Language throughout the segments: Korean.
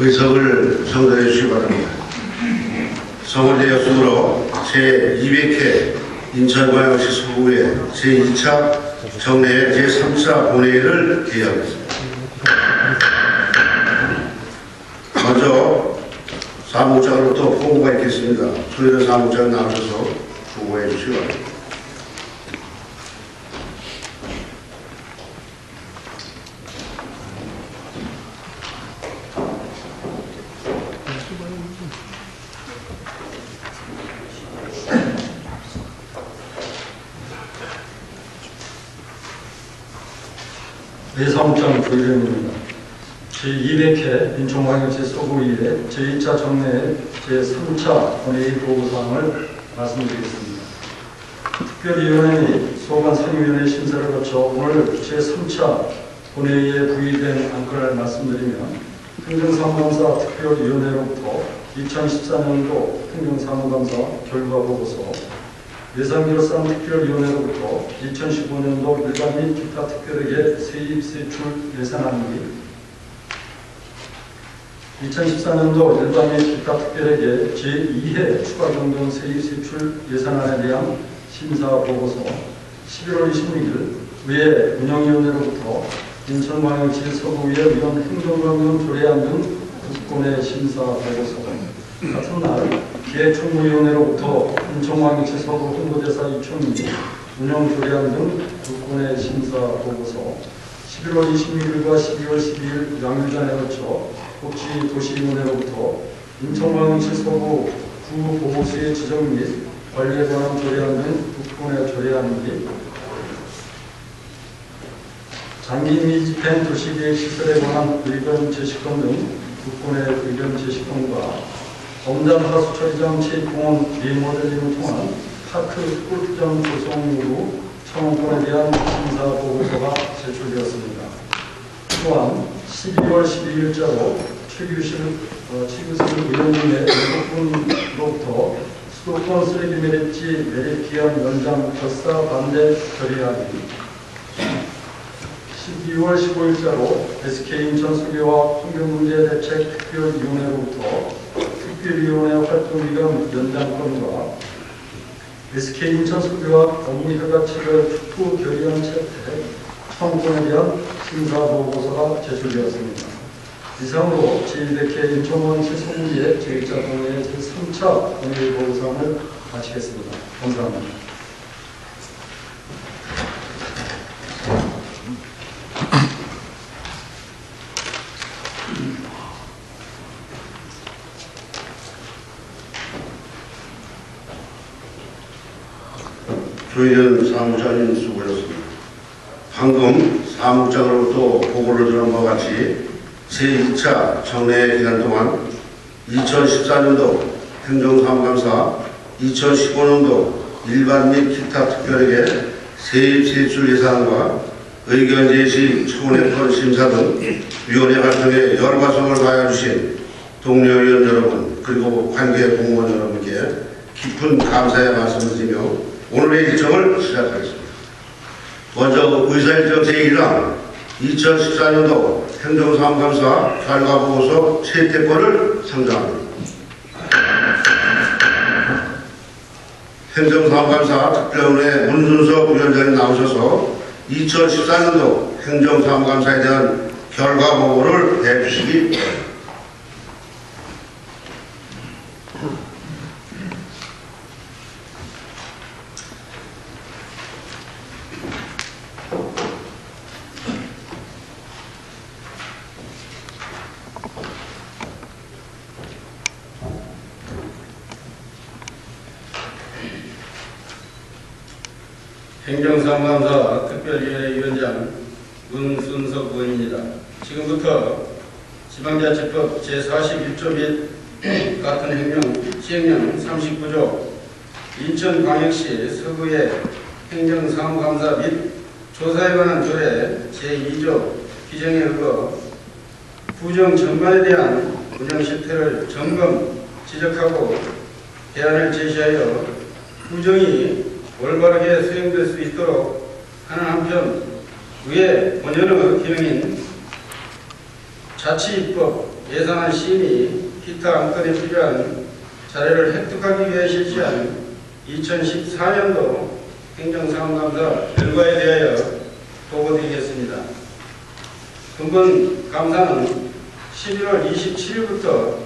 의석을 정돈해 주시기 바랍니다. 성원대 역수로 제200회 인천광역시 서구의 제2차 정례 제3차 본회의를 개의하겠습니다. 먼저 사무장으로부터 보고가 있겠습니다. 조혜련 사무장 나오셔서 보고해 주시기 바랍니다. 사무장 조혜련입니다. 제200회 인천광역시 서구의회 제2차 정례 제3차 본회의 보고사항을 말씀드리겠습니다. 특별위원회 및 소관 상임위원회 심사를 거쳐 오늘 제3차 본회의에 부의된 안건을 말씀드리면 행정사무감사 특별위원회로부터 2014년도 행정사무감사 결과보고서, 예산결산 특별위원회로부터 2015년도 일반 및 기타 특별회계 세입세출 예산안이, 2014년도 일반 및 기타 특별회계 제2회 추가 경정 세입세출 예산안에 대한 심사보고서, 11월 26일 의회 운영위원회로부터 인천광역시 서구의회 위원 행정강령 조례안 등 9건의 심사보고서, 같은 날 기획총무위원회로부터 인천광역시 서구 홍보대사 이총리 운영조례안 등 9건의 심사보고서, 11월 26일과 12월 12일 양일간에 걸쳐 복지도시위원회로부터 인천광역시 서구 구보호수의 지정 및 관리에 관한 조례안 등 9건의 조례안 및 장기 미집행 도시계획 시설에 관한 의견 제시권 등 9건의 의견 제시권과 엄담하수 처리장 제2공원 리모델링을 통한 파크 골프장 조성으로 1,000원권에 대한 심사보고서가 제출되었습니다. 또한 12월 12일자로 최규실 의원님의 의혹분으로부터 수도권 쓰레기 매립지 매립 기한 연장 결사 반대 결의안이, 12월 15일자로 SK인천수교와 환경문제대책 특별위원회로부터 특별위원회 활동기간 연장권과 SK인천수교와 업무휴가치를 특후 결의안 채택 청구권에 대한 심사보고서가 제출되었습니다. 이상으로 제200회 인천광역시 서구의회 제1차 동회의 제3차 본회의 보고사항을 마치겠습니다. 감사합니다. 조혜련 사무장님 수고하셨습니다. 방금 사무장으로부터 보고를 들은 바와 같이 제2차 정례 기간 동안 2014년도 행정사무감사, 2015년도 일반 및 기타 특별회계 세입세출 예산과 의견 제시 청원의 건 심사 등 위원회 활동에 열과성을 다해주신 동료위원 여러분 그리고 관계 공무원 여러분께 깊은 감사의 말씀을 드리며 오늘의 일정을 시작하겠습니다. 먼저 의사일정 제1랑 2014년도 행정사무감사 결과보고서 채택권을 상정합니다. 행정사무감사 특별위원회 문순석 위원장님 나오셔서 2014년도 행정사무감사에 대한 결과보고를 해주시기 바랍니다. 행정사무감사 특별위원회 위원장 문순석 의원입니다. 지금부터 지방자치법 제41조 및 같은 시행령 39조 인천광역시 서구의 행정사무감사 및 조사에 관한 조례 제2조 규정에 의거 구정 전반에 대한 운영 실태를 점검, 지적하고 대안을 제시하여 구정이 올바르게 수행될 수 있도록 하는 한편, 의회 본연의 기능인 자치입법 예산안 심의, 기타 안건에 필요한 자료를 획득하기 위해 실시한 2014년도 행정사무감사 결과에 대하여 보고드리겠습니다. 금번 감사는 11월 27일부터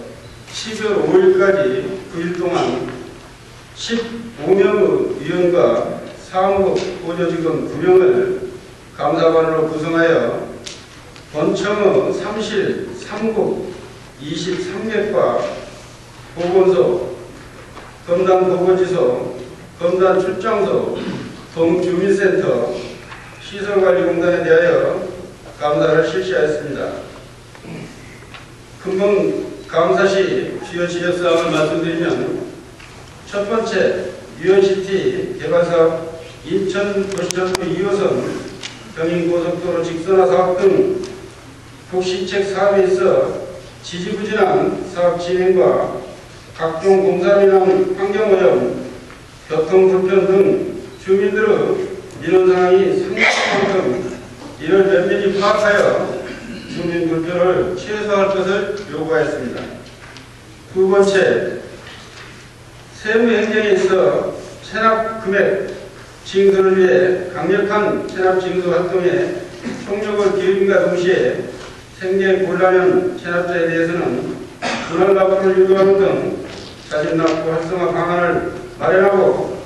12월 5일까지 9일 동안 15명의 위원과 사무국 보조직원 9명을 감사관으로 구성하여 본청의 3실 3국 23개과 보건소, 검단 보고지소, 검단 출장소, 동주민센터, 시설관리공단에 대하여 감사를 실시하였습니다. 금번 감사 시 주요 지적사항을 말씀드리면, 첫 번째, 유연시티 개발사업 인천도시철도 2호선 경인고속도로 직선화 사업 등 국시책 사업에 있어 지지부진한 사업 진행과 각종 공사로 인한 환경오염, 교통불편 등 주민들의 민원사항이 상당한 만큼 이를 면밀히 파악하여 주민 불편을 최소화할 것을 요구하였습니다. 두 번째, 세무행정에 있어 체납금액 징수를 위해 강력한 체납징수 활동에 총력을 기울임과 동시에 생계곤란한 체납자에 대해서는 분할납부를 유도하는 등 자진납부 활성화 방안을 마련하고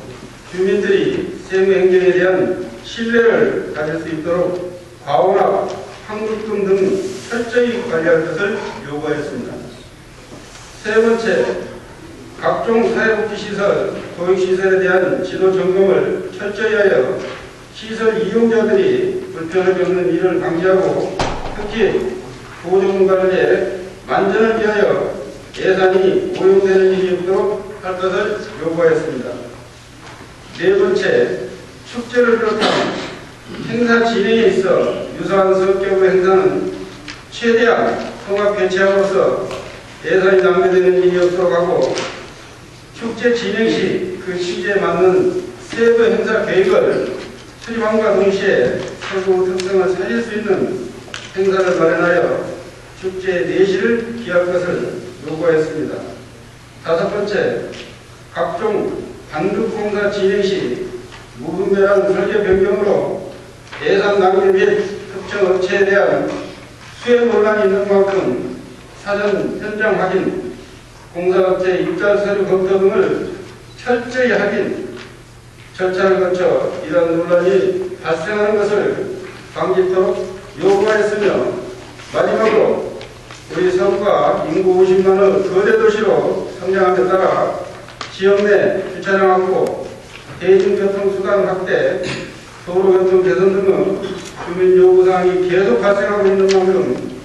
주민들이 세무행정에 대한 신뢰를 가질 수 있도록 과오나 환급금 등 철저히 관리할 것을 요구하였습니다. 세 번째, 각종 사회복지시설, 교육시설에 대한 지도 점검을 철저히 하여 시설 이용자들이 불편을 겪는 일을 방지하고 특히 보조공간에 만전을 위하여 예산이 오용되는 일이 없도록 할 것을 요구하였습니다. 네 번째, 축제를 비롯한 행사 진행에 있어 유사한 성격의 행사는 최대한 통합 개최함으로써 예산이 낭비되는 일이 없도록 하고 축제 진행 시 그 취지에 맞는 세부 행사 계획을 수립함과 동시에 서구 특성을 살릴 수 있는 행사를 마련하여 축제 내실을 기할 것을 요구하였습니다. 다섯 번째, 각종 반급공사 진행 시 무분별한 설계 변경으로 예산 낭비 및 특정 업체에 대한 수혜 논란이 있는 만큼 사전 현장 확인, 공사업체 입찰 서류 검토 등을 철저히 확인, 절차를 거쳐 이러한 논란이 발생하는 것을 방지토록 요구하였으며, 마지막으로 우리 서구가 인구 50만의 거대 도시로 성장함에 따라 지역 내 주차장 확보, 대중교통수단 확대, 도로교통 개선 등의 주민 요구사항이 계속 발생하고 있는 만큼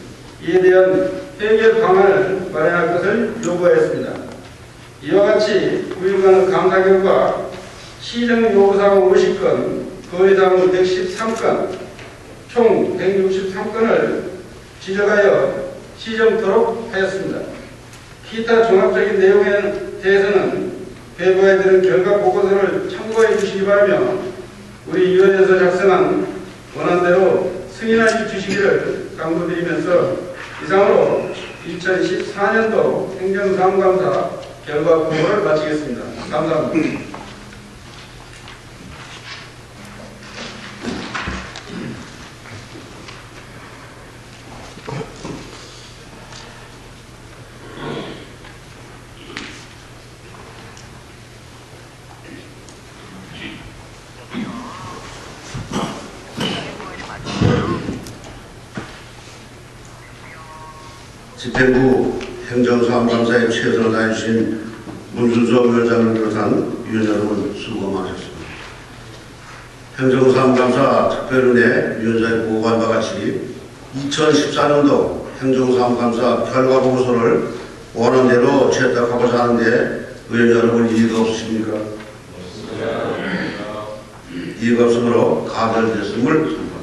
이에 대한 해결 방안을 마련할 것을 요구하였습니다. 이와 같이 9일간의 감사 결과 시정 요구사항 50건, 거래사항 113건, 총 163건을 지적하여 시정토록 하였습니다. 기타 종합적인 내용에 대해서는 배부해드린 결과 보고서를 참고해 주시기 바라며, 우리 위원회에서 작성한 원안대로 승인하여 주시기를 당부드리면서 이상으로 2014년도 행정사무감사 결과 보고를 마치겠습니다. 감사합니다. 집행부 행정사무감사에 최선을 다해주신 문순서 위원장을 비롯한 위원 여러분 수고 많으셨습니다. 행정사무감사 특별위원회 위원장이 보고한 바와 같이 2014년도 행정사무감사 결과보고서를 원안대로 채택하고자 하는데 위원 여러분 이의가 없으십니까? 이의가 없으므로 가결됐음을 선포합니다.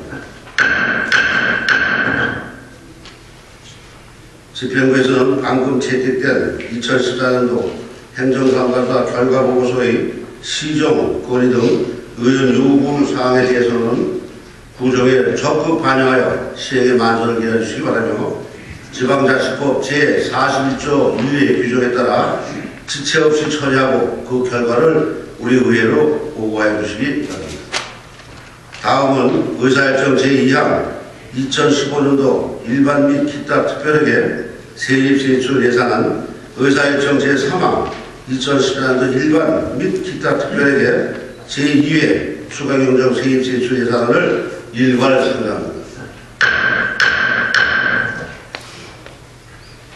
집행부에서는 방금 채택된 2014년도 행정사무감사 결과보고서의 시정, 건의 등 의원 요구 사항에 대해서는 구정에 적극 반영하여 시행에 만전을 기해 주시기 바라며, 지방자치법 제41조 2의 규정에 따라 지체 없이 처리하고 그 결과를 우리 의회로 보고해 주시기 바랍니다. 다음은 의사일정 제2항 2015년도 일반 및 기타 특별하게 세입세출 예산안 의사일정 제3항 2014년도 일반 및 기타 특별하게 제2회 추가경정 세입세출 예산안을 일괄 상정합니다.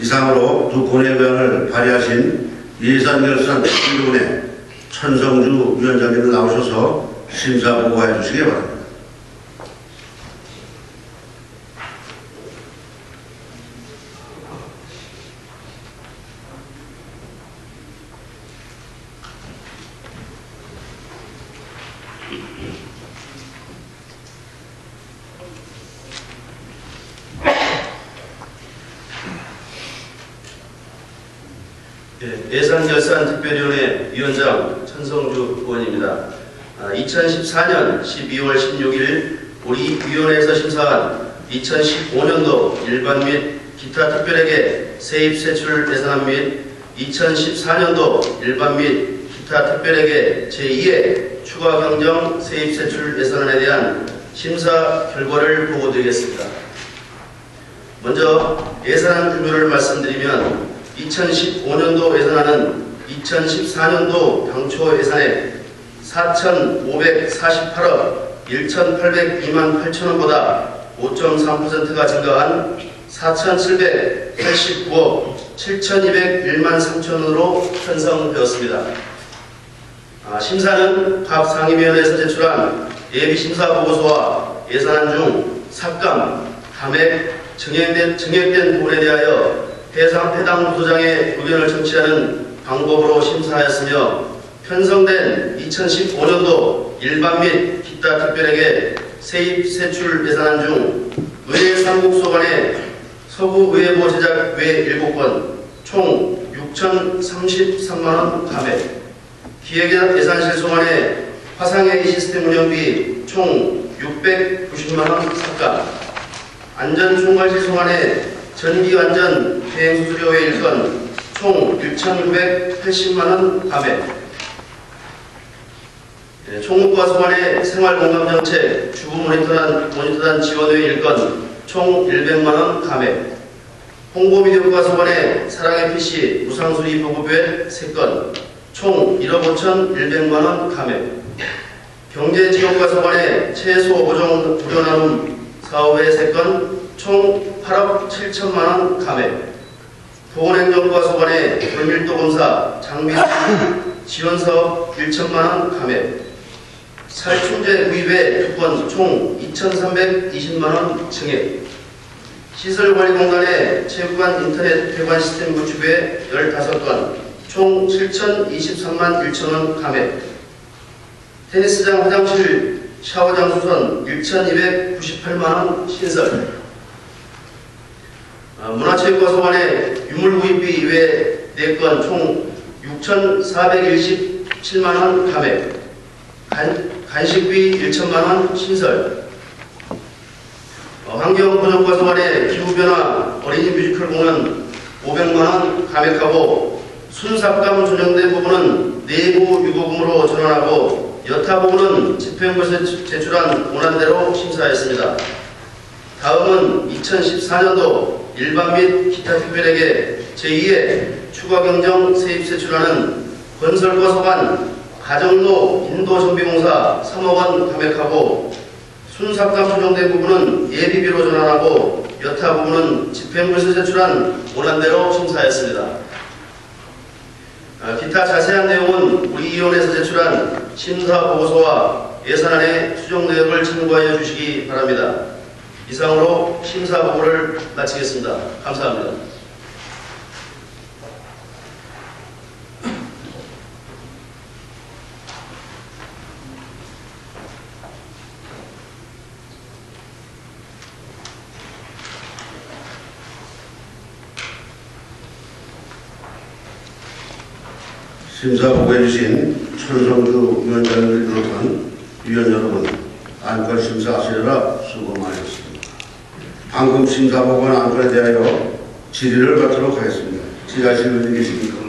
이상으로 두 권해관을 발의하신 예산결산 특위위원회 천성주 위원장님을 나오셔서 심사 보고해 주시기 바랍니다. 예산결산특별위원회 위원장 천성주 의원입니다. 2014년 12월 16일 우리 위원회에서 심사한 2015년도 일반 및 기타 특별회계 세입세출 예산안 및 2014년도 일반 및 기타 특별회계 제2회 추가경정 세입세출 예산안에 대한 심사 결과를 보고드리겠습니다. 먼저 예산안 규모를 말씀드리면 2015년도 예산안은 2014년도 당초 예산액 4,548억 1,802만 8천원보다 5.3%가 증가한 4,789억 7,201만 3천원으로 편성되었습니다. 심사는 각 상임위원회에서 제출한 예비심사보고서와 예산안 중 삭감, 감액, 증액된 부분에 대하여 해당 부서장의 의견을 청취하는 방법으로 심사하였으며 편성된 2015년도 일반 및 기타 특별회계 세입세출 예산안 중 의회 상국소관의 서구의회보 제작 외 7건 총 6,033만원 감액, 기획예산실소관의 화상회의 시스템 운영비 총 690만원 삭감, 안전총괄실소관의 전기안전 대행수수료의 1건 총 6,980만원 감액, 총무과 소관의 생활공감정책 주부 모니터단 지원의 1건 총 100만원 감액, 홍보미디어과 소관의 사랑의 PC 무상수리 보급외 3건 총 1억 5,100만원 감액, 경제지원과 소관의 최소 보존나눔 사업의 3건 총 8억 7천만원 감액, 보건행정과 소관의 불밀도검사 장비 지원사업 1천만원 감액, 살충제 구입에 2건 총 2,320만원 증액, 시설관리공단의 체육관 인터넷 회관 시스템 구축에 15건 총 7,023만 1천원 감액, 테니스장 화장실 샤워장 수선 1,298만원 신설, 문화체육과 소관의 유물구입비 이외 4건 총 6,417만원 감액, 간식비 1천만원 신설, 환경보전과 소관의 기후변화 어린이 뮤지컬 공연 500만원 감액하고 순삭감 조정된 부분은 내부 유보금으로 전환하고 여타 부분은 집행부에서 제출한 원안대로 심사했습니다. 다음은 2014년도 일반 및 기타 특별회계 제2회 추가경정 세입세출안은 건설과 소관 가정로 인도정비공사 3억원 감액하고 순삭감 조정된 부분은 예비비로 전환하고 여타 부분은 집행부에서 제출한 원안대로 심사했습니다. 기타 자세한 내용은 우리 위원회에서 제출한 심사보고서와 예산안의 수정 내역을 참고하여 주시기 바랍니다. 이상으로 심사보고를 마치겠습니다. 감사합니다. 심사보고해 주신 천성주 위원장을 비롯한 위원 여러분, 안건 심사하시느라 수고 많으셨습니다. 방금 심사보고한 안건에 대하여 질의를 받도록 하겠습니다. 질의하실 분이 계십니까?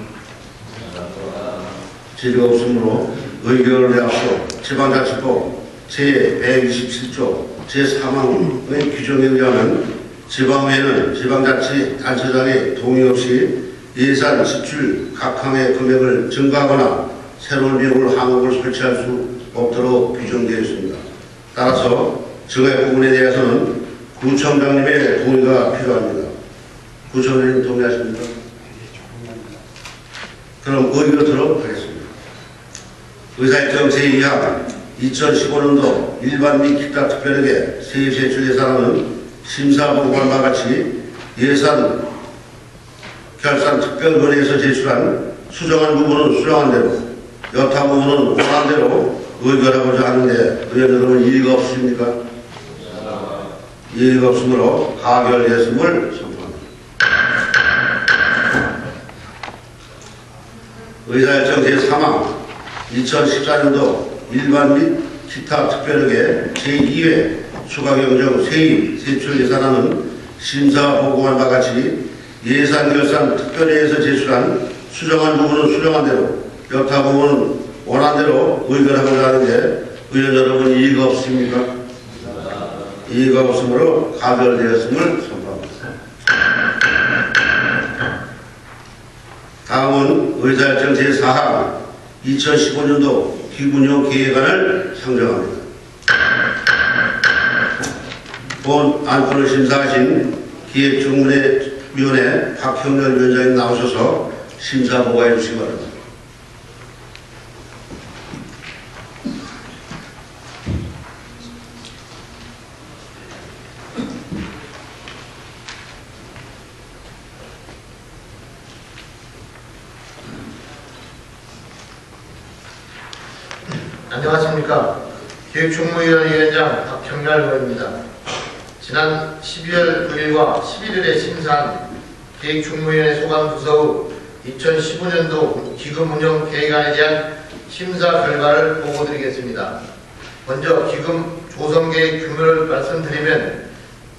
질의가 없으므로 의결에 앞서 지방자치법 제127조 제3항의 규정에 의하면 지방의회는 지방자치 단체장의 동의 없이 예산 지출 각 항의 금액을 증가하거나 새로운 비용을 항목을 설치할 수 없도록 규정되어 있습니다. 따라서 증액 부분에 대해서는 구청장님의 동의가 필요합니다. 구청장님 동의하십니까? 그럼 의결토록 하겠습니다. 의사일정 제2항 2015년도 일반 및 기타 특별하게 세입 제출 예산안은 심사보고와 같이 예산 결산 특별본회에서 제출한 수정한 부분은 수정한 대로, 여타 부분은 원한 대로 의결하고자 하는데 의원 여러분 이의가 없으십니까? 이의가 없으므로 가결되었음을 선포합니다. 의사일정 제3항 2014년도 일반 및 기타 특별하게 제2회 추가경정 세입 세출 예산안은 심사보고한 바와 같이 예산결산 특별회에서 제출한 수정한 부분은 수정한 대로, 여타 부분은 원한 대로 의결하고자 하는데 의원 여러분 이의가 없습니까? 이의가 없으므로 가결되었음을 선포합니다. 다음은 의사일정 제4항 2015년도 기금운용 계획안을 상정합니다. 본 안건을 심사하신 기획정문회위원회 박형렬 위원장님 나오셔서 심사 보고해 주시기 바랍니다. 안녕하십니까. 기획총무위원장 박형렬 의원입니다. 지난 12월 9일과 11일에 심사한 기획총무위원회 소관부서의 2015년도 기금운용 계획안에 대한 심사 결과를 보고드리겠습니다. 먼저 기금 조성계획 규모를 말씀드리면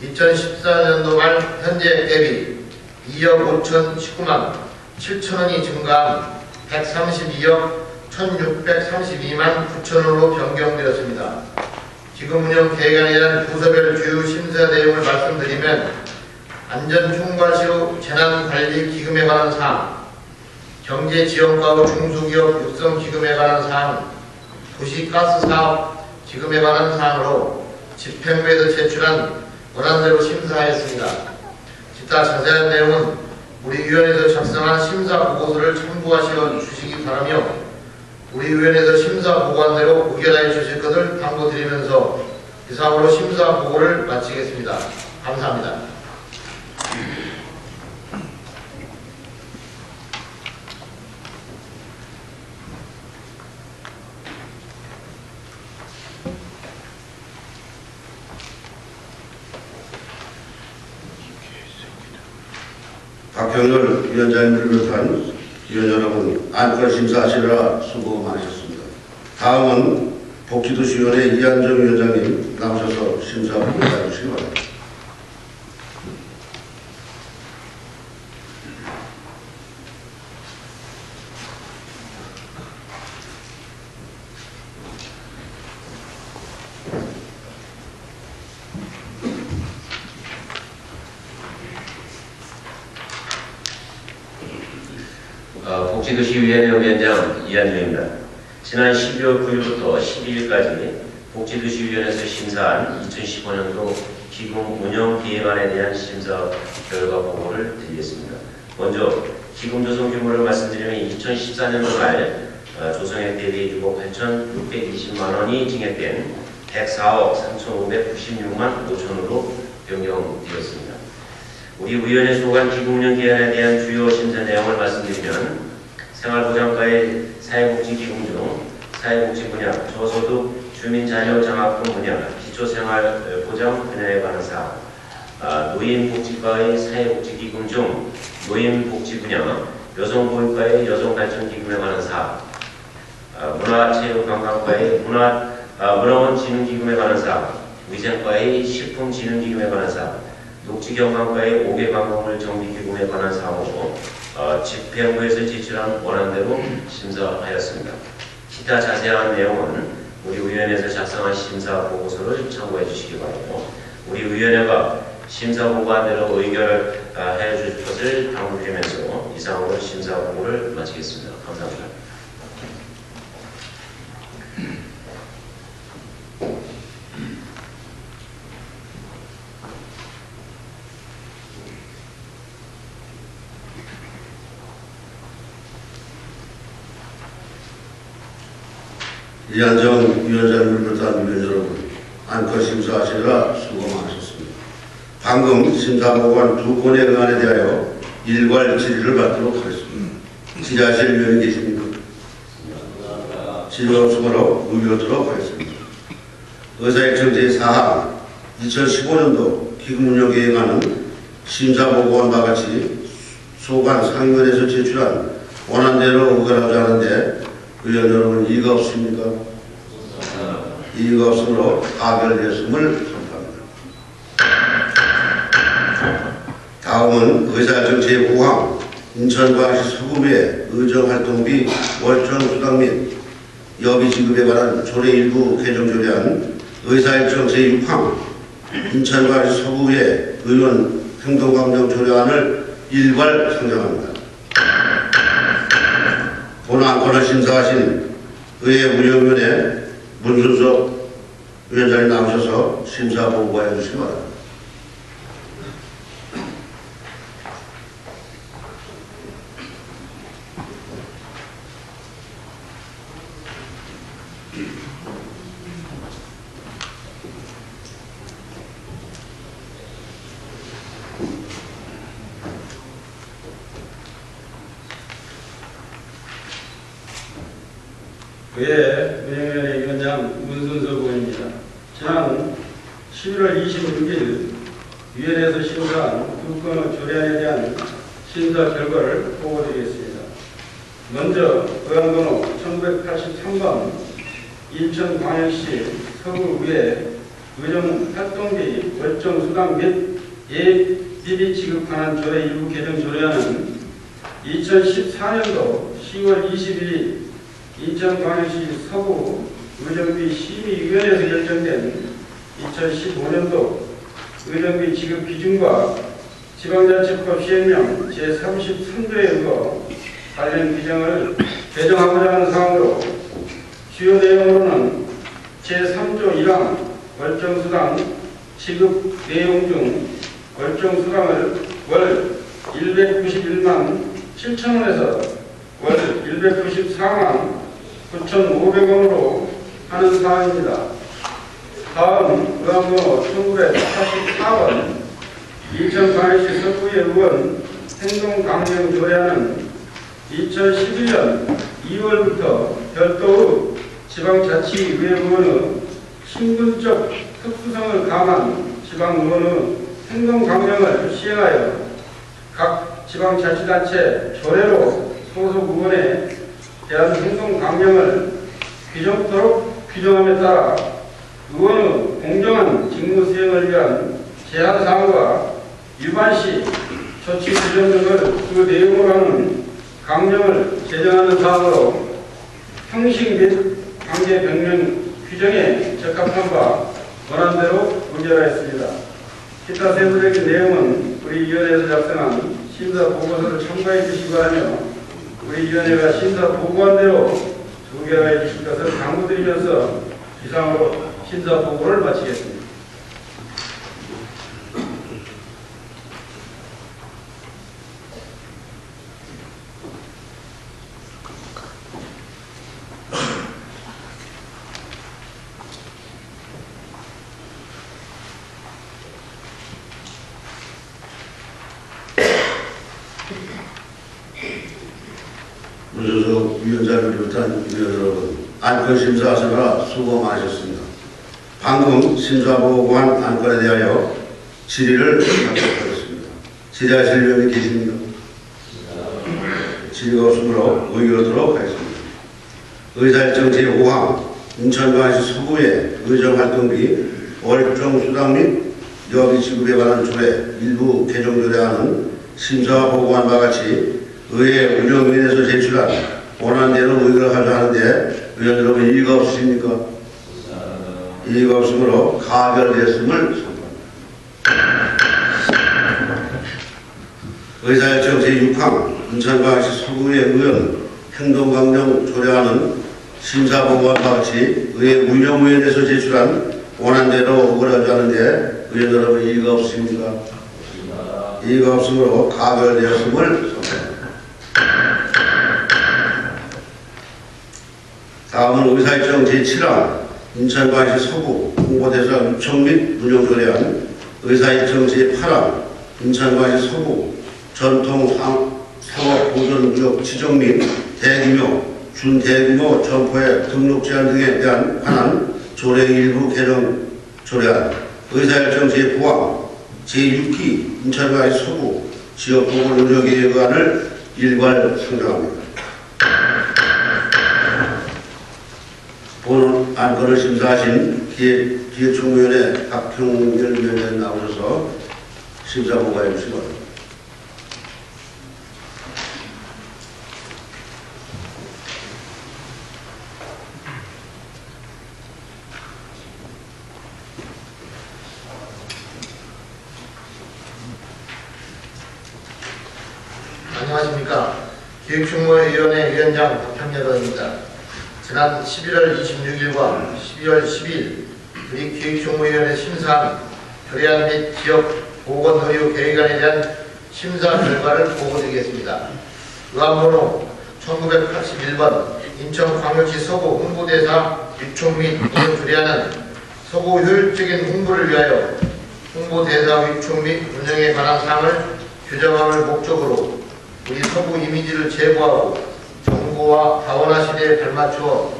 2014년도 말 현재 대비 2억 5,019만 7천원이 증가한 132억 1,632만 9천원으로 변경되었습니다. 기금운용 계획안에 대한 부서별 주요 심사 내용을 말씀드리면 안전총괄시의 재난관리 기금에 관한 사항, 경제지원과의 중소기업 육성기금에 관한 사항, 도시가스사업 기금에 관한 사항으로 집행부에서 제출한 원안대로 심사하였습니다. 기타 자세한 내용은 우리 위원회에서 작성한 심사보고서를 참고하시어 주시기 바라며 우리 위원회에서 심사보고한 대로 의결하여 주실 것을 당부드리면서 이상으로 심사보고를 마치겠습니다. 감사합니다. 박형렬 위원장님을 비롯한 위원 여러분, 안건 심사하시느라 수고 많으셨습니다. 다음은 복지도시위원회 이한정 위원장님 나오셔서 심사 보고해 주시기 바랍니다. 복지도시위원회 위원장 이한정입니다. 지난 12월 9일부터 12일까지 복지도시위원회에서 심사한 2015년도 기금운용계획안에 대한 심사 결과 보고를 드리겠습니다. 먼저 기금조성 규모를 말씀드리면 2014년도 말 조성액 대비 6억 8,620만원이 증액된 104억 3,596만 5천원으로 변경되었습니다. 우리 위원회 소관 기금운용계획안에 대한 주요 심사 내용을 말씀드리면 생활보장과의 사회복지기금 중 사회복지 분야, 저소득 주민자녀장학금 분야, 기초생활보장 분야에 관한 사항, 노인복지과의 사회복지기금 중 노인복지 분야, 여성보육과의 여성발전기금에 관한 사항, 문화체육관광과의 문화원진흥기금에 관한 사항, 위생과의 식품진흥기금에 관한 사항, 녹지경관과의 5개 관공을 정비기금에 관한 사항으로 집행부에서 제출한 원안대로 심사하였습니다. 기타 자세한 내용은 우리 위원회에서 작성한 심사보고서를 참고해 주시기 바라고, 우리 위원회가 심사보고안대로 의결해 줄 것을 당부드리면서 이상으로 심사보고를 마치겠습니다. 감사합니다. 이한정 위원장님을 비롯한 위원 여러분, 안건 심사하시느라 수고 많으셨습니다. 방금 심사보고한 두 건의 의안에 대하여 일괄 질의를 받도록 하겠습니다. 질의하실 위원이 계십니까? 질의 없으므로 의결하도록 하겠습니다. 의사일정 제4항 2015년도 기금운영계획안은 심사보고한 바같이 소관 상임위원회에서 제출한 원안대로 의결하고자 하는데 의원 여러분 이의가 없습니까? 이의가 없으므로 가결되었음을 선포합니다. 다음은 의사일정 제5항 인천광역시 서구의 의정활동비 월정수당 및 여비지급에 관한 조례 일부 개정 조례안 의사일정 제6항 인천광역시 서구의 의원 행동감정 조례안을 일괄 상정합니다. 본 안건을 심사하신 의회운영위원회 문순석 위원장님 나오셔서 심사 보고해 주시기 바랍니다. 의회 운영위원회 위원장 문순석 의원입니다. 지난 11월 26일 위원회에서 심사한 두 건의 조례안에 대한 심사 결과를 보고드리겠습니다. 먼저 의안번호 1983번 인천광역시 서구의회 의정활동비 월정수당 및 예비비 지급하는 조례 일부 개정 조례안은 2014년도 10월 22일 인천광역시 서구 의정비 심의위원회에서 결정된 2015년도 의정비 지급 기준과 지방자치법 시행령 제33조에 의거 관련 규정을 개정하고자 하는 사항으로 주요 내용으로는 제3조 1항 월정수당 지급 내용 중 월정수당을 월 191만 7천원에서 월 194만 9,500원으로 하는 사항입니다. 다음 의안번호 1984번 인천광역시 서구의 의원 행동강령 조례안은 2011년 2월부터 별도의 지방자치의회 의원의 신분적 특수성을 감한 지방의원의 행동강령을 시행하여 각 지방자치단체 조례로 소속 의원에 대한 행동강령을 규정토록 규정함에 따라 의원의 공정한 직무수행을 위한 제한사항과 위반시 조치 규정 등을 그 내용으로 하는 강령을 제정하는 사항으로 형식 및 관계 변경 규정에 적합한 바 원안대로 의결하였습니다. 기타 세부적인 내용은 우리 위원회에서 작성한 심사 보고서를 참고해 주시기 바라며 우리 위원회가 심사 보고한 대로 의결해 주실 것을 당부드리면서 이상으로 심사 보고를 마치겠습니다. 문순석 위원장을 비롯한 위원 여러분, 안건 심사하시느라 수고 많으셨습니다. 방금 심사보고한 안건에 대하여 질의를 하도록 하겠습니다. 질의하실 위원이 계십니까? 질의가 없으므로 의결하도록 하겠습니다. 의사일정 제5항 인천광역시 서구의 의정활동비 월정수당 및 여비 지급에 관한 조례 일부 개정 조례안은 심사와 보고한 바와 같이 의회 운영위원회에서 제출한 원안대로 의결하려 하는데 의원 여러분 이의가 없으십니까? 이의가 없으므로 가결되었음을 선포합니다. 의사일정 제6항 인천광역시 서구의 의원 행동강령 조례안은 심사보고한 바와 같이 의회 운영위원회에서 제출한 원안대로 의결하지 않은데 의원 여러분 이의가 없습니까? 이의가 없으므로 가결되었음을 선포합니다. 다음은 의사일정 제7항 인천광역시 서구 홍보대사 요청 및 운영조례안 의사일정 제8항 인천광역시 서구 전통 상업보존구역 지정 및 대규모, 준대규모 점포의 등록 제한 등에 대한 관한 조례 일부 개정 조례안 의사일정 제9항 제6기 인천광역시 서구 지역보건의료계획안을 일괄 상정합니다. 본 안건을 심사하신 기획총무위원회 박형렬 위원장님 나오셔서 심사 보고해 주시기 바랍니다. 안녕하십니까. 기획총무위원회 위원장 박형렬입니다. 지난 11월 26일과 12월 10일 우리 기획총무위원회 심사한 조례안 및 지역보건의료계획안에 대한 심사 결과를 보고드리겠습니다. 의안번호 1981번 인천광역시 서구 홍보대사 위촉 및 운영 조례안은 서구 효율적인 홍보를 위하여 홍보대사 위촉 및 운영에 관한 사항을 규정함을 목적으로 우리 서구 이미지를 제고하고 정보와 다원화 시대에 발맞추어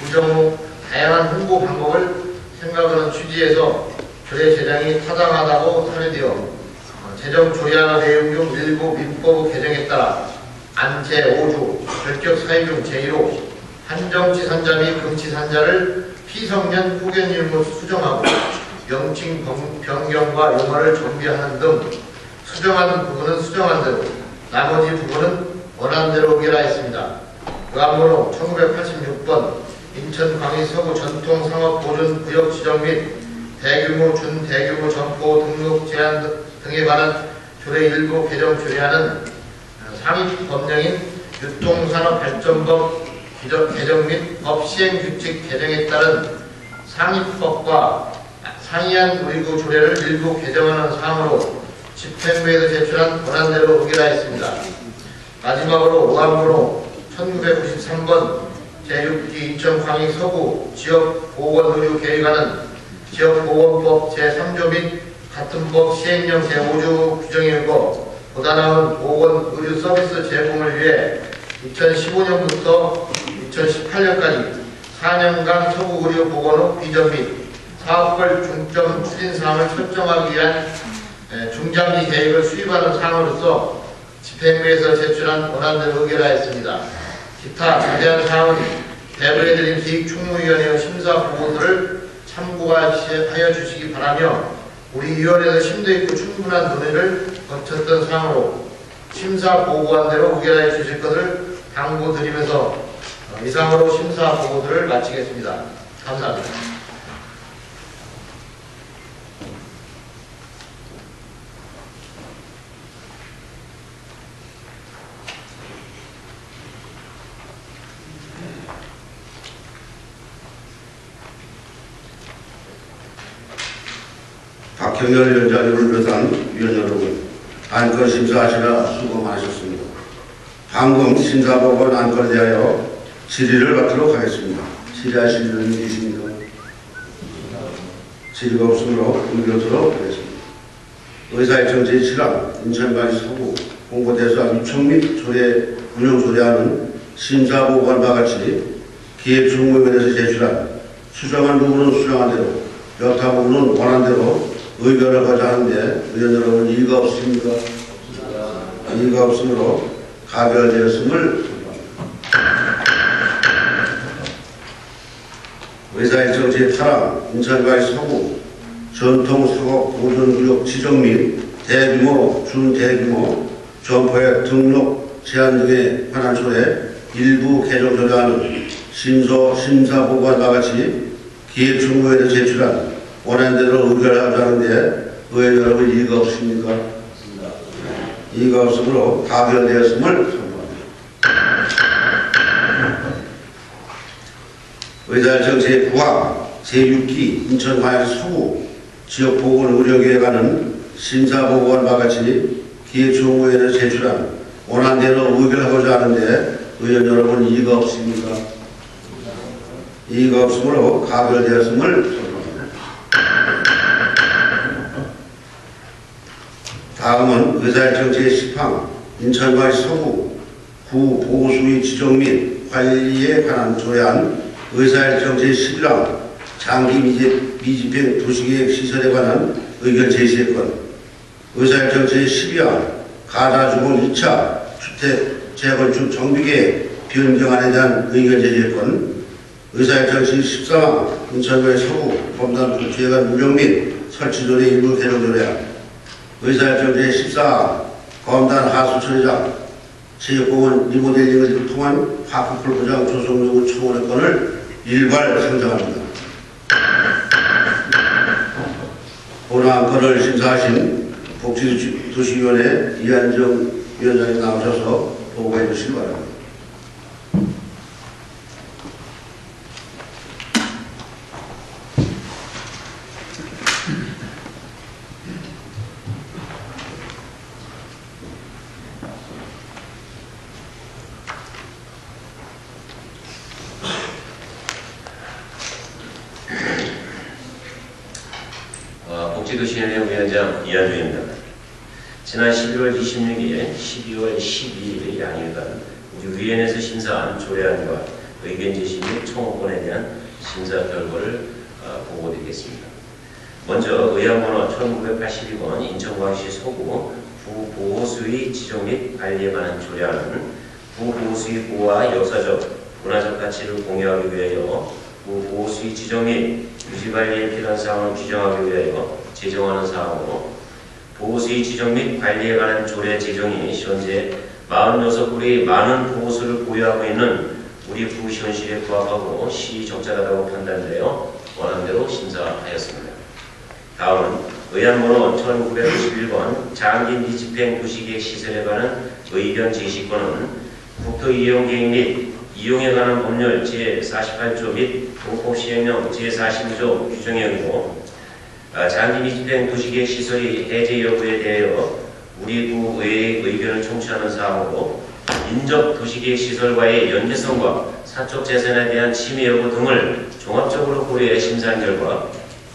구정 후 다양한 홍보 방법을 생각하는 취지에서 조례 제정이 타당하다고 사례되어 제정 조례안 내용 중 일부 민법 개정에 따라 안 제5조 결격 사유 중 제1호 한정치산자 및 금치산자를 피성년 후견인으로 수정하고 명칭 변경과 용어를 정비하는 등 수정하는 부분은 수정한 대로 나머지 부분은 원안대로 의결하였습니다. 의안번호 1986번 인천광역시 서구 전통상업보존구역 지정 및 대규모, 준대규모 점포 등록 제한 등에 관한 조례 일부 개정 조례안은 상위 법령인 유통산업발전법 개정 및 법 시행규칙 개정에 따른 상위법과 상이한 의구 조례를 일부 개정하는 사항으로 집행부에서 제출한 원안대로 의결하였습니다. 마지막으로 의안번호 1993번 제6기 인천광역시 서구 지역보건의료계획안은 지역보건법 제3조 및 같은 법 시행령 제5조 규정에 의거 보다 나은 보건의료서비스 제공을 위해 2015년부터 2018년까지 4년간 서구의료보건업 비전 및 사업별 중점 추진사항을 설정하기 위한 중장기 계획을 수립하는 사항으로서 집행부에서 제출한 원안대로 의결하였습니다. 기타 자세한 사항은 대부해드린 기획총무위원회의 심사 보고서를 참고하여 주시기 바라며 우리 위원회에서 심도 있고 충분한 논의를 거쳤던 사항으로 심사 보고한 대로 의결하여 주실 것을 당부드리면서 이상으로 심사 보고서를 마치겠습니다. 감사합니다. 박형렬 위원장님을 비롯한 위원 여러분, 안건 심사하시라 수고 많으셨습니다. 방금 심사보고한 안건에 대하여 질의를 받도록 하겠습니다. 질의하실 분이 계십니까? 질의가 없으므로 의결토록 하겠습니다. 의사일정 제7항 인천광역시 서구 홍보대사 위촉 및 조례 운영 조례안은 심사보고한 바와 같이 기획총무위원회에서 제출한 수정한 부분은 수정한 대로 여타 부분은 원한 대로 의결을 하자 하는데 의원 여러분 이의가 없습니까? 이의가 없으므로 가결되었음을 선포합니다. 의사일정 제8항 인천광역시 서구 전통사업 보존구역 지정 및 대규모, 준대규모 점포의 등록 제한 등에 관한 조례 일부 개정 조례안은 심사보고와 같이 기획정부에 제출한 원안대로 의결하지 않은데 의회 여러분 이의가 없습니까? 이의가 없으므로 가결되었음을 선포합니다. 의사일정 제9항 제6기 인천광역시 서구 지역보건의료계에 관한 심사보고와 같이 기획정부에 제출한 원안대로 의결하고자 하는데 의원 여러분 이의가 없습니까? 이의가 없으므로 가결되었음을 선포합니다. 다음은 의사일정 제10항 인천광역시 서구 구 보호수위 지정 및 관리에 관한 조례안 의사일정 제11항 장기 미집행 도시계획 시설에 관한 의견 제시했건 의사일정 제12항 가자주공 2차 주택 재건축 정비계획 변경안에 대한 의견 제시했건 의사일정 제13항 인천광역시 서구 검단복지회관 운영 및 설치조례 일부 개정 조례안 의사일정 제14항 검단 하수처리장 체육공원 리모델링을 통한 파크골프장 조성 요구 청원의 건을 일괄 상정합니다. 본안 건을 심사하신 복지도시위원회 이한정 위원장님 나오셔서 보고해 주시기 바랍니다. 복지도시위원회 위원장 이한주입니다. 지난 11월 26일, 12월 12일 양일간 우리 위원회에서 심사한 조례안과 의견 제시 및 청원권에 대한 심사 결과를 보고드리겠습니다. 먼저 의안번호 1982번 인천광역시 서구 구보호수위 지정 및 관리에 관한 조례안은 구보호수위 보호와 역사적, 문화적 가치를 공유하기 위하여 구보호수위 지정 및 유지관리에 필요한 사항을 규정하기 위하여 제정하는 사항으로 보호수위 지정 및 관리에 관한 조례 제정이 현재 46굴이 많은 보호수를 보유하고 있는 우리 구 현실에 부합하고 시적절하다고 판단되어 원안대로 심사하였습니다. 다음은 의안번호 1991번 장기 미집행 도시계획 시설에 관한 의견 제시권은 국토이용계획 및 이용에 관한 법률 제48조 및 동법시행령 제42조 규정에 의고 장기 미집행 도시계획 시설의 해제 여부에 대하여 우리 구의회의 의견을 청취하는 사항으로 인접 도시계획 시설과의 연계성과 사적 재산에 대한 침해 여부 등을 종합적으로 고려해 심사한 결과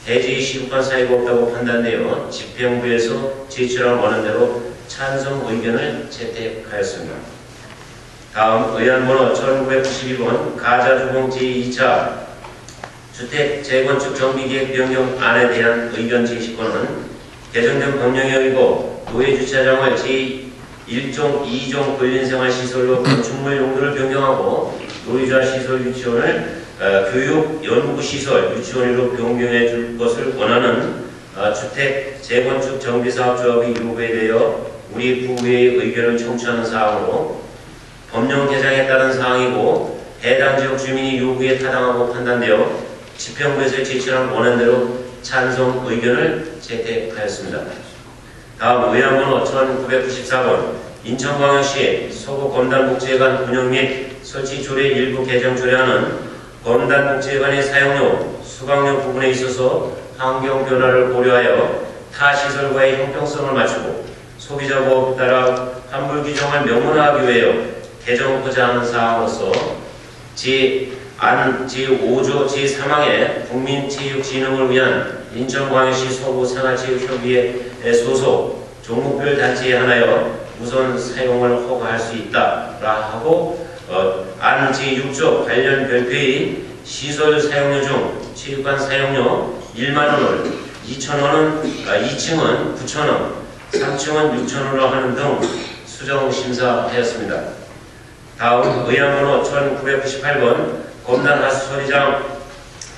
해제의 시급한 사유가 없다고 판단되어 집행부에서 제출한 원안대로 찬성 의견을 채택하였습니다. 다음 의안번호 1992번 가자주공 제2차 주택 재건축 정비계획 변경안에 대한 의견 제시권은 개정된 법령에 의거 노예주차장을 제1종, 2종 근린생활시설로 건축물 용도를 변경하고 노예주차 시설 유치원을 교육, 연구시설, 유치원으로 변경해 줄 것을 원하는 주택 재건축 정비사업조합의 요구에 대하여 우리 구의회의 의견을 청취하는 사항으로 법령 개정에 따른 사항이고 해당 지역 주민이 요구에 타당하고 판단되어 집행부에서 제출한 원안대로 찬성 의견을 채택하였습니다. 다음 의안번호 1994번 인천광역시 서구 검단복지회관 운영 및 설치 조례 일부 개정 조례안은 검단복지회관의 사용료, 수강료 부분에 있어서 환경 변화를 고려하여 타 시설과의 형평성을 맞추고 소비자 보호에 따라 환불 규정을 명문화하기 위하여 개정하고자 하는 사항으로서 제5조 제3항의 국민체육진흥을 위한 인천광역시 서구 생활체육협의회 소속 종목별 단체에 한하여 우선 사용을 허가할 수 있다라 하고 안 제6조 관련 별표의 시설 사용료 중 체육관 사용료 1만원을 2,000원은 2층은 9,000원 3층은 6,000원으로 하는 등 수정 심사하였습니다. 다음 의안번호 1998번 검단 하수처리장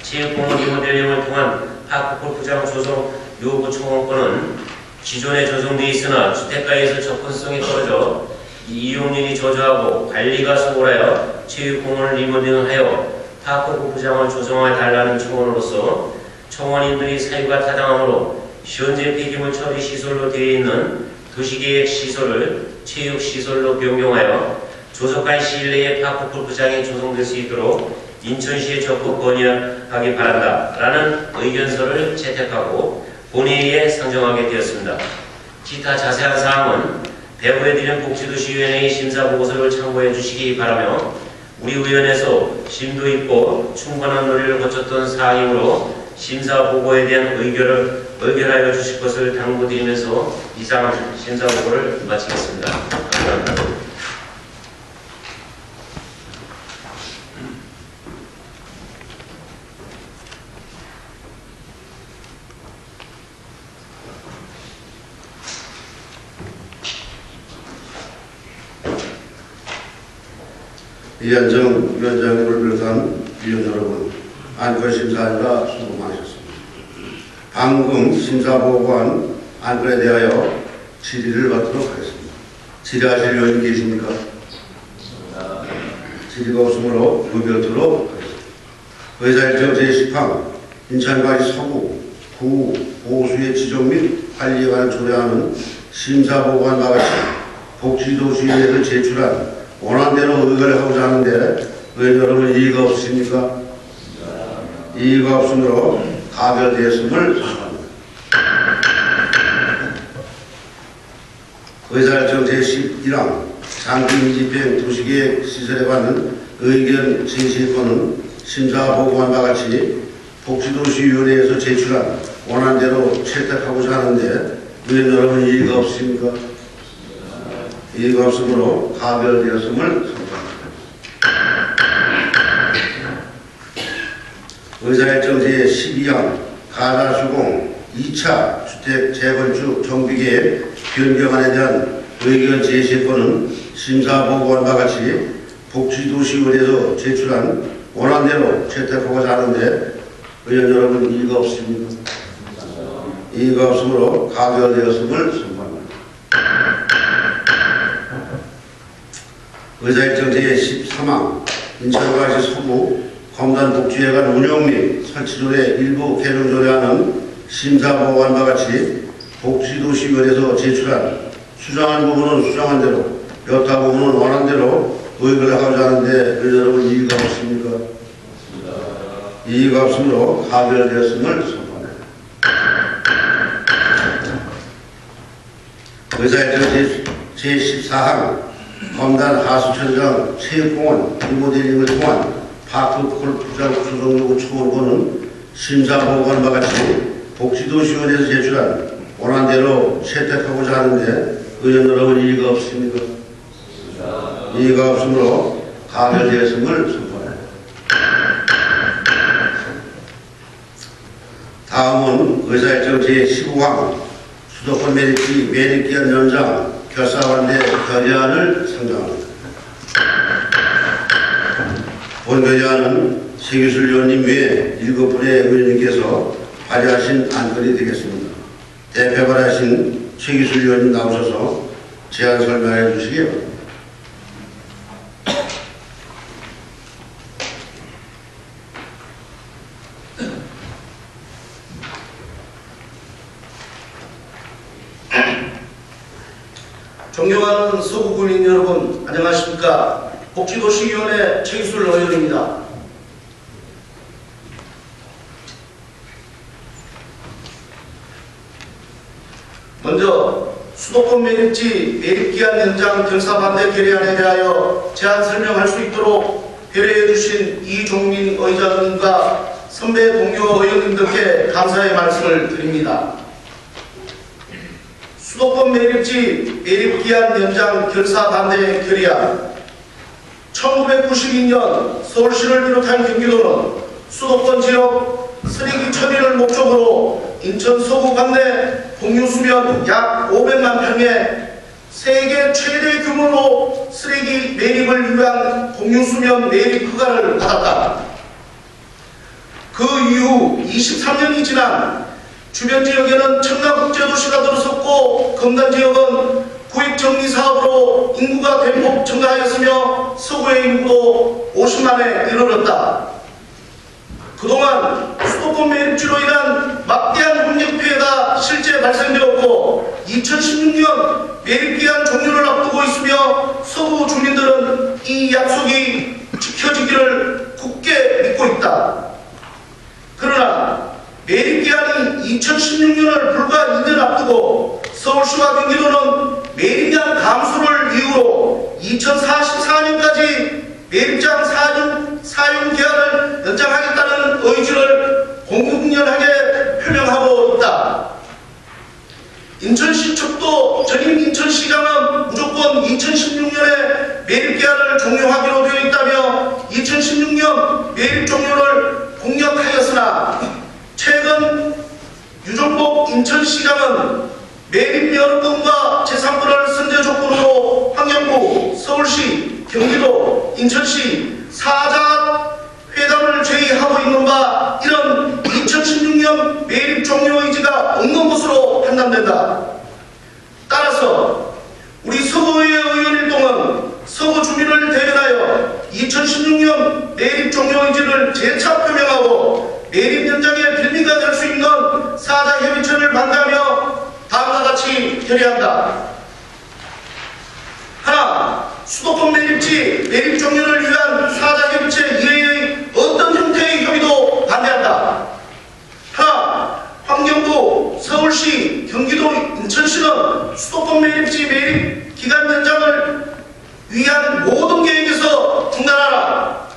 체육공원 리모델링을 통한 파크 골프장 조성 요구 청원권은 기존에 조성되어 있으나 주택가에서 접근성이 떨어져 이용률이 저조하고 관리가 소홀하여 체육공원을 리모델링하여 파크 골프장을 조성해 달라는 청원으로서 청원인들이 사유가 타당하므로 현재 폐기물 처리 시설로 되어 있는 도시계획 시설을 체육시설로 변경하여 조속한 시일 내에 파크 골프장이 조성될 수 있도록 인천시에 적극 건의하기 바란다 라는 의견서를 채택하고 본회의에 상정하게 되었습니다. 기타 자세한 사항은 배부해드린 복지도시위원회의 심사보고서를 참고해 주시기 바라며 우리 의원에서 심도 있고 충분한 논의를 거쳤던 사항이므로 심사보고에 대한 의결하여 주실 것을 당부드리면서 이상 심사보고를 마치겠습니다. 감사합니다. 이현정 위원장님을 비롯한 위원 여러분, 안건심사위가 수고 많으셨습니다. 방금 심사보고한 안건에 대하여 질의를 받도록 하겠습니다. 질의하실 의원님 계십니까? 질의가 없으므로 의결토록 하겠습니다. 의사일정 제10항 인천과시 서구, 구, 보수의 지정 및 관리에 관한 조례안은 심사보고한 바와 같이 복지도시위에서 제출한 원안대로 의결을 하고자 하는데 의원 여러분 이의가 없으십니까? 이의가 없으므로 가결되었음을 선포합니다. 의사일정 제11항 장기밀집행 도시계획 시설에 관한 의견 제시권은 심사보고한 바와 같이 복지도시위원회에서 제출한 원안대로 채택하고자 하는데 의원 여러분 이의가 없으십니까? 이의가 없으므로 가결되었음을 선포합니다. 의사일정 제12항 가나수공 2차 주택 재건축 정비계획 변경안에 대한 의견 제시권은 심사보고한 바와 같이 복지도시위원회에서 제출한 원안대로 채택하고자 하는데 의원 여러분 이의가 없습니까? 이의가 없으므로 가결되었음을 선포합니다. 의사일정 제13항 인천과시 서구 검단복지회관 운영 및 설치조례 일부 개정 조례안은 심사보고한 바와 같이 복지도시위원회에서 제출한 수정한 부분은 수정한 대로 여타 부분은 원한 대로 의결을 하고자 하는데 여러분 이의가 없습니까? 이의가 없으므로 가결되었음을 선포합니다. 의사일정 제14항 검단 하수천장 체육공원 리모델링을 통한 파크 골프장 조성 요구 청원권은 심사보고한 바와 같이 복지도시위원회에서 제출한 원안대로 채택하고자 하는데 의원 여러분 이의가 없습니까? 이의가 없으므로 가결되었음을 선포합니다. 다음은 의사일정 제15항 수도권 매립기한 연장 결사반대 결의안을 상정합니다. 본 결의안은 최기술 의원님 외에 7분의 의원님께서 발의하신 안건이 되겠습니다. 대표 발의하신 최기술 의원님 나오셔서 제안 설명해 주시기 바랍니다. 존경하는 서구군민 여러분 안녕하십니까? 복지도시위원회 최기술 의원입니다. 먼저 수도권 매립기한 연장 결사 반대 결의안에 대하여 제안 설명할 수 있도록 배려해 주신 이종민 의장님과 선배 동료 의원님들께 감사의 말씀을 드립니다. 수도권 매립기한 연장 결사 반대 결의안 1992년 서울시를 비롯한 경기도는 수도권 지역 쓰레기 처리를 목적으로 인천 서구 관내 공유수면 약 500만 평에 세계 최대 규모로 쓰레기 매립을 위한 공유수면 매립 허가를 받았다. 그 이후 23년이 지난 주변 지역에는 청라국제도시가 들어섰고 금단 지역은 구획정리 사업으로 인구가 대폭 증가하였으며 서구의 인구도 50만에 이르렀다. 그동안 수도권 매립지로 인한 막대한 공격 피해가 실제 발생되었고 2016년 매립기한 종료를 앞두고 있으며 서구 주민들은 이 약속이 지켜지기를 굳게 믿고 있다. 그러나 매립기한이 2016년을 불과 2년 앞두고 서울시와 경기도는 매립량 감소를 이유로 2044년까지 매립장 사용 기한을 연장하겠다는 의지를 공공연하게 표명하고 있다. 인천시 측도 전임 인천시장은 무조건 2016년에 매립 기한을 종료하기로 되어 있다며 2016년 매립 종료를 공약하였으나 최근 유종복 인천시장은 매립 여론권과 재산권을 선제 조건으로 환경부, 서울시, 경기도, 인천시 사자 회담을 제의하고 있는 바 이런 2016년 매립 종료 의지가 없는 것으로 판단된다. 따라서 우리 서구의 의원일동은 서구 주민을 대변하여 2016년 매립 종료 의지를 재차 표명하고 매립 연장의 빌미가 될 수 있는 사자협의체를 반대하며 다음과 같이 결의한다. 하나, 수도권 매립지 매립 종료를 위한 사자협의체 이외의 어떤 형태의 협의도 반대한다. 하나, 환경부, 서울시, 경기도, 인천시는 수도권 매립지 매립 기간 연장을 위한 모든 계획에서 중단하라.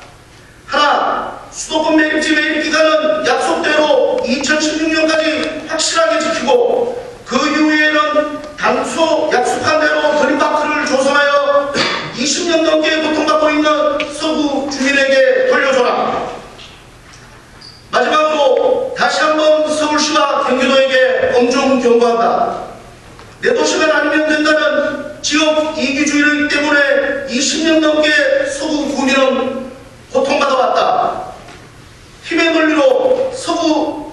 하나, 수도권 매립지 매립 기간은 약속대로 2016년까지 확실하게 지키고 그 이후에는 당초 약속한 대로 그린마크를 조성하여 20년 넘게 고통받고 있는 서구 주민에게 돌려줘라. 마지막으로 다시 한번 서울시와 경기도에게 엄중 경고한다. 내 도시가 아니면 된다는 지역 이기주의 때문에 20년 넘게 서구 구민은 고통받아왔다. 힘의 논리로 서구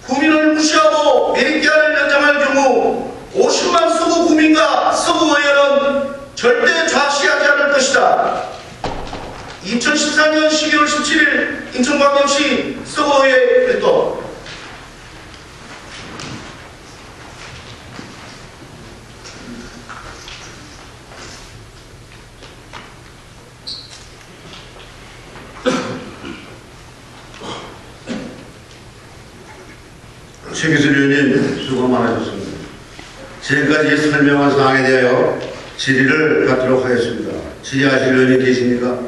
구민을 무시하고 매립기한을 연장할 경우 50만 서구 구민과 서구 의회는 절대 좌시하지 않을 것이다. 2014년 12월 17일 인천광역시 서구의회 활동. 최기술 의원님 수고 많으셨습니다. 지금까지 설명한 사항에 대하여 질의를 갖도록 하겠습니다. 질의하실 의원이 계십니까?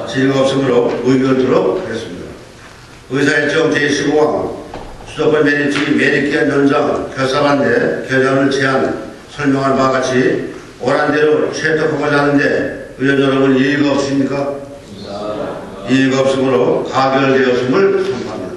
질의가 없으므로 의견 듣도록 하겠습니다. 의사일정 제15항 수도권 매립지 매립기한 연장 결사반대 결연을 제한 설명한 바와 같이 원안대로 채택하고자 하는데 의원 여러분 이의가 없습니까? 이의가 없으므로 가결되었음을 선포합니다.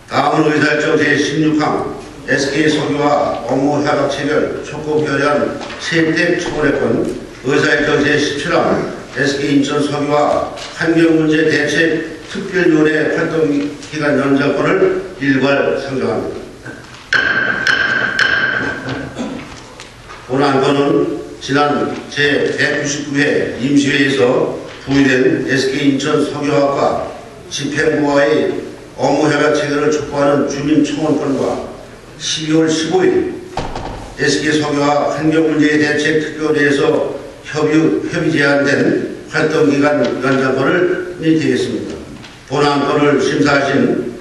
다음은 의사일정 제16항 SK석유화 업무 협약 체결 촉구 결의안 채택 초월했건 의사일정 제17항 SK인천석유화 환경문제 대책 특별위원회 활동기간 연장권을 일괄 상정합니다. 본안 건은 지난 제199회 임시회에서 부의된 SK인천석유화과 집행부와의 업무협약 체결을 촉구하는 주민청원권과 12월 15일 SK석유화 환경문제 대책 특별위에서 협의 제한된 활동기간 연장권을 인정하겠습니다. 본안건을 심사하신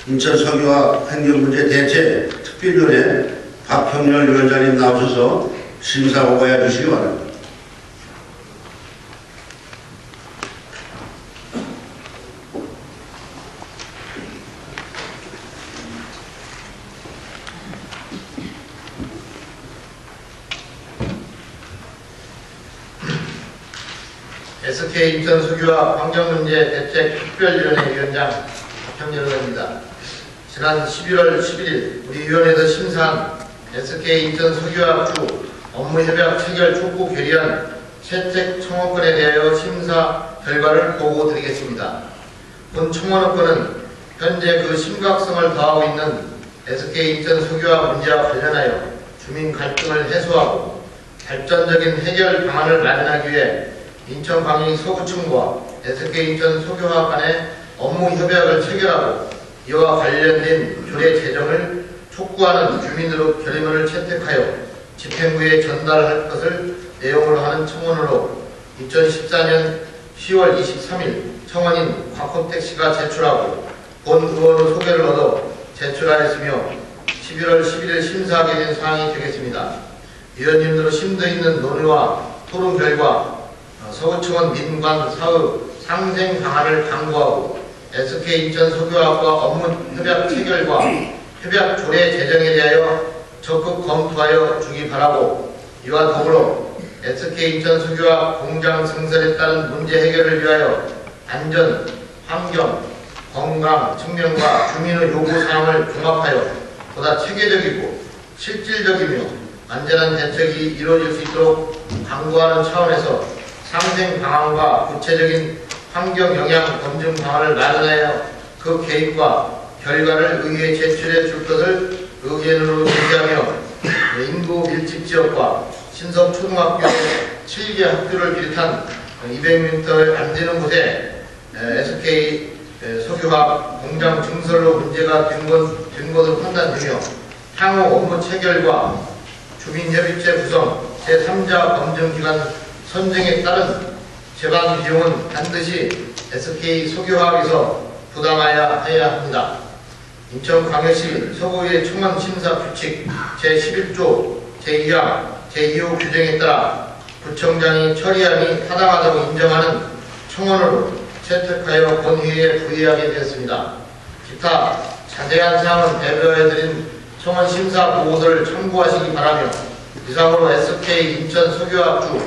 SK인천석유화 환경문제 대책 특별위원회 박형렬 위원장님 나오셔서 심사 보고해 주시기 바랍니다. SK인천석유화 환경문제 대책 특별위원회 위원장 박형렬입니다. 지난 11월 11일 우리 위원회에서 심사한 SK인천석유화 주 업무협약 체결 촉구 결의안 채택 청원권에 대하여 심사 결과를 보고드리겠습니다. 본 청원권은 현재 그 심각성을 더하고 있는 SK 인천 석유화 문제와 관련하여 주민 갈등을 해소하고 발전적인 해결 방안을 마련하기 위해 인천광역시 서구청과 SK 인천 석유화 간의 업무 협약을 체결하고 이와 관련된 조례 제정을 촉구하는 주민으로 결의문을 채택하여 집행부에 전달할 것을 내용으로 하는 청원으로 2014년 10월 23일 청원인 곽호택 씨가 제출하고 본 의원의 소개를 얻어 제출하였으며 11월 11일 심사하게 된 사항이 되겠습니다. 위원님들의 심도 있는 논의와 토론 결과 서구청원 민관 사의 상생 방안을 강구하고 SK 인천 석유화학과 업무 협약 체결과 협약 조례 제정에 대하여 적극 검토하여 주기 바라고, 이와 더불어 SK 인천 석유화 공장 증설에 따른 문제 해결을 위하여 안전, 환경, 건강 측면과 주민의 요구 사항을 종합하여 보다 체계적이고 실질적이며 안전한 대책이 이루어질 수 있도록 강구하는 차원에서 상생 방안과 구체적인 환경 영향 검증 방안을 마련하여 그 계획과 결과를 의회에 제출해 줄 것을 의견으로 제기하며 인구 밀집 지역과 신성 초등학교 7개 학교를 비롯한 200m 안 되는 곳에 SK 석유화학 공장 증설로 문제가 된 것으로 판단되며 향후 업무 체결과 주민협의체 구성, 제3자 검증기관 선정에 따른 제반 비용은 반드시 SK 석유화학에서 부담해야 합니다. 인천광역시 서구의 청원 심사 규칙 제11조 제2항 제2호 규정에 따라 구청장이 처리함이 타당하다고 인정하는 청원으로 채택하여 본회의에 부의하게 되었습니다. 기타 자세한 사항은 배부해드린 청원 심사 보고서를 참고하시기 바라며, 이상으로 SK 인천 석유화학주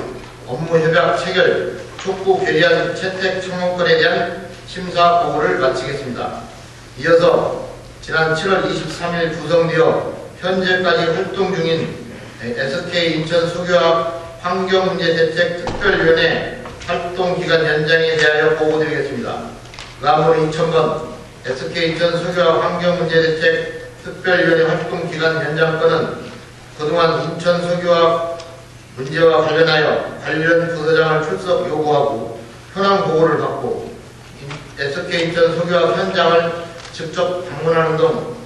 업무 협약 체결 촉구 결의안 채택 청원권에 대한 심사 보고를 마치겠습니다. 이어서 지난 7월 23일 구성되어 현재까지 활동 중인 SK 인천 석유화학 환경문제대책특별위원회 활동기간 연장에 대하여 보고드리겠습니다. 다음으로 2000번 SK 인천 석유화학 환경문제대책특별위원회 활동기간 연장권은 그동안 인천 석유화학 문제와 관련하여 관련 부서장을 출석 요구하고 현황 보고를 받고 SK 인천 석유화학 현장을 직접 방문하는 등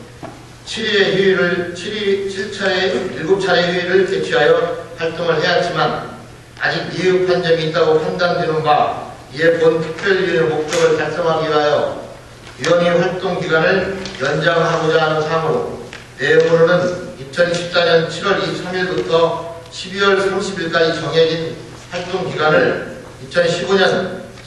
7차례 회의를 개최하여 활동을 해왔지만 아직 미흡한 점이 있다고 판단되는 바, 이에 본 특별위원회 목적을 달성하기 위하여 위원회 활동 기간을 연장하고자 하는 사항으로, 내용으로는 2014년 7월 23일부터 12월 30일까지 정해진 활동 기간을 2015년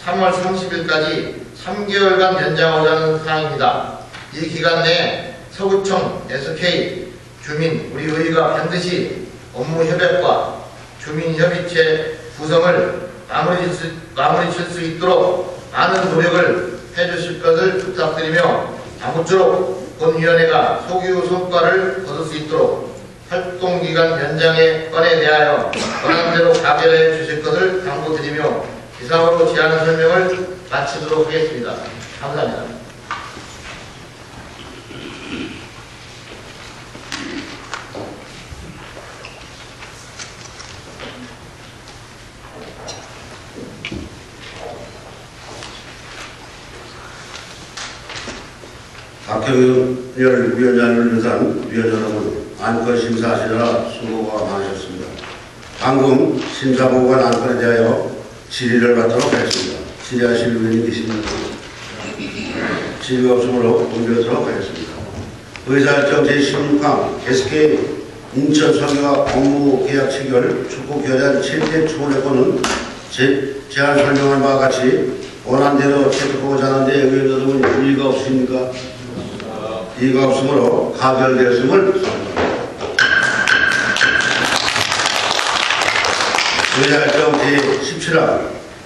3월 30일까지 3개월간 연장하고자 하는 사항입니다. 이 기간 내에 서구청, SK, 주민, 우리 의회가 반드시 업무 협약과 주민협의체 구성을 마무리 칠 수 있도록 많은 노력을 해주실 것을 부탁드리며, 아무쪼록 본위원회가 소규 성과를 거둘 수 있도록 활동기간 연장의 건에 대하여 권한대로 가결해 주실 것을 당부드리며, 이상으로 제안 설명을 마치도록 하겠습니다. 감사합니다. 박형렬 위원장을 비롯한 위원 여러분, 안건 심사하시느라 수고가 많으셨습니다. 방금 심사보고가 안건에 대하여 질의를 받도록 하겠습니다. 질의하실 의원이 계십니까? 질의가 없으므로 공개하도록 하겠습니다. 의사일정 제16항 SK 인천 석유화학 업무 계약 체결 촉구 결의안 채택 청원권은 제안 설명한 바와 같이 원안대로 채택하고자 하는데 의원 여러분 이의가 없습니까? 이의가 없으므로 가결되었음을 의사일정 제17항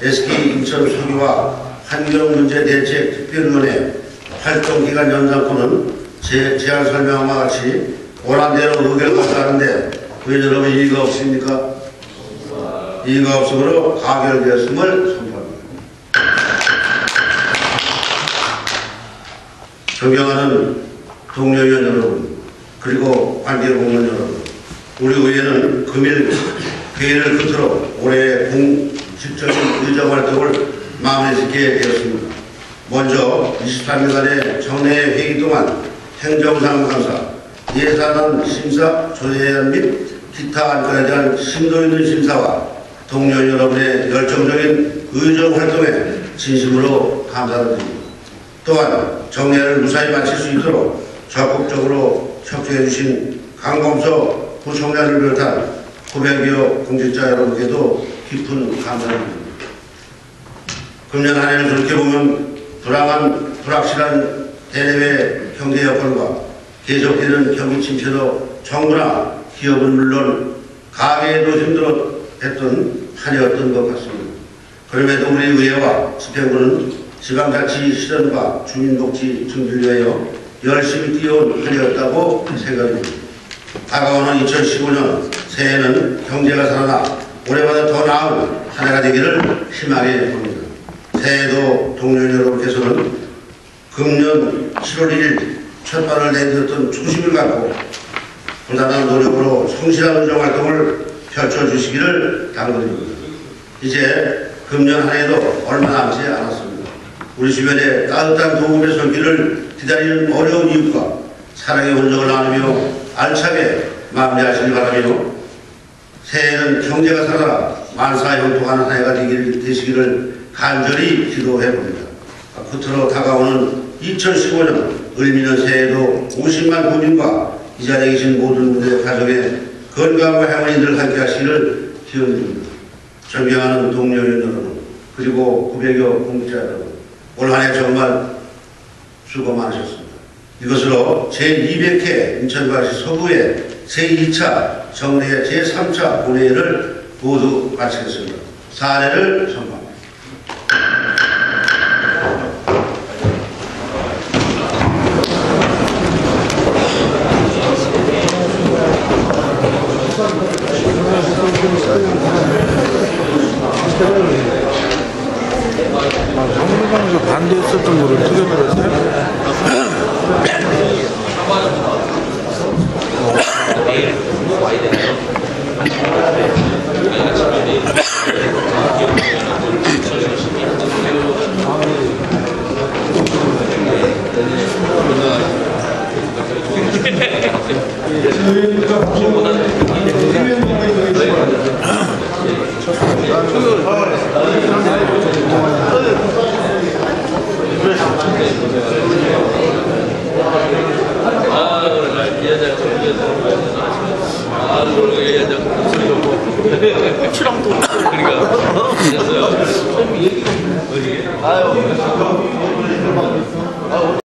SK 인천 석유화학 환경문제대책특별위원회 활동기간 연장권은 제안 설명한 바와 같이 원안대로 의결받아 하는데 의원 여러분 이의가 없습니까? 이의가 없으므로 가결되었음을 선포합니다. 존경하는 동료위원 여러분, 그리고 관계 공무원 여러분, 우리 의회는 금일 회의를 끝으로 올해의 공식적인 의정 활동을 마무리 짓게 되었습니다. 먼저 23일간의 정례 회의 동안 행정상 감사, 예산안 심사, 조례안 및 기타 안건에 대한 심도 있는 심사와 동료 여러분의 열정적인 의정 활동에 진심으로 감사를 드립니다. 또한 정례를 무사히 마칠 수 있도록 적극적으로 협조해 주신 강범석 부총장을 비롯한 900여 공직자 여러분께도 깊은 감사를 드립니다. 금년 한 해를 돌이켜보면 불확실한 대내외 경제 여건과 계속되는 경기 침체로 정부나 기업은 물론 가게에도 힘들었던 한 해였던 것 같습니다. 그럼에도 우리 의회와 집행부는 지방자치 실현과 주민복지 증진을 위하여 열심히 뛰어온 한 해였다고 생각합니다. 다가오는 2015년 새해는 경제가 살아나 올해보다 더 나은 한 해가 되기를 희망해 봅니다. 새해에도 동료 여러분께서는 금년 7월 1일 첫 발을 내딛었던 초심을 갖고 부단한 노력으로 성실한 의정 활동을 펼쳐주시기를 당부드립니다. 이제 금년 한 해도 얼마 남지 않았습니다. 우리 주변에 따뜻한 도움의 손길을 기다리는 어려운 이웃과 사랑의 온정을 나누며 알차게 마무리하시기 바라며 새해에는 경제가 살아나 만사형통하는 한 해가 되시기를 간절히 기도해 봅니다. 끝으로 다가오는 2015년 을미년 새해에도 50만 국민과 이 자리에 계신 모든 분들의 가정에 건강과 행운이 늘 함께 하시기를 기원드립니다. 존경하는 동료 여러분, 그리고 900여 공직자 여러분, 올 한 해 정말 수고 많으셨습니다. 이것으로 제200회 인천광역시 서구의 제2차 정례 제3차 본회의를 모두 마치겠습니다. 사례를 선포합니다. 한국에서 반대했었던 거를 어떻게 들었어요? 그러니까. 아유.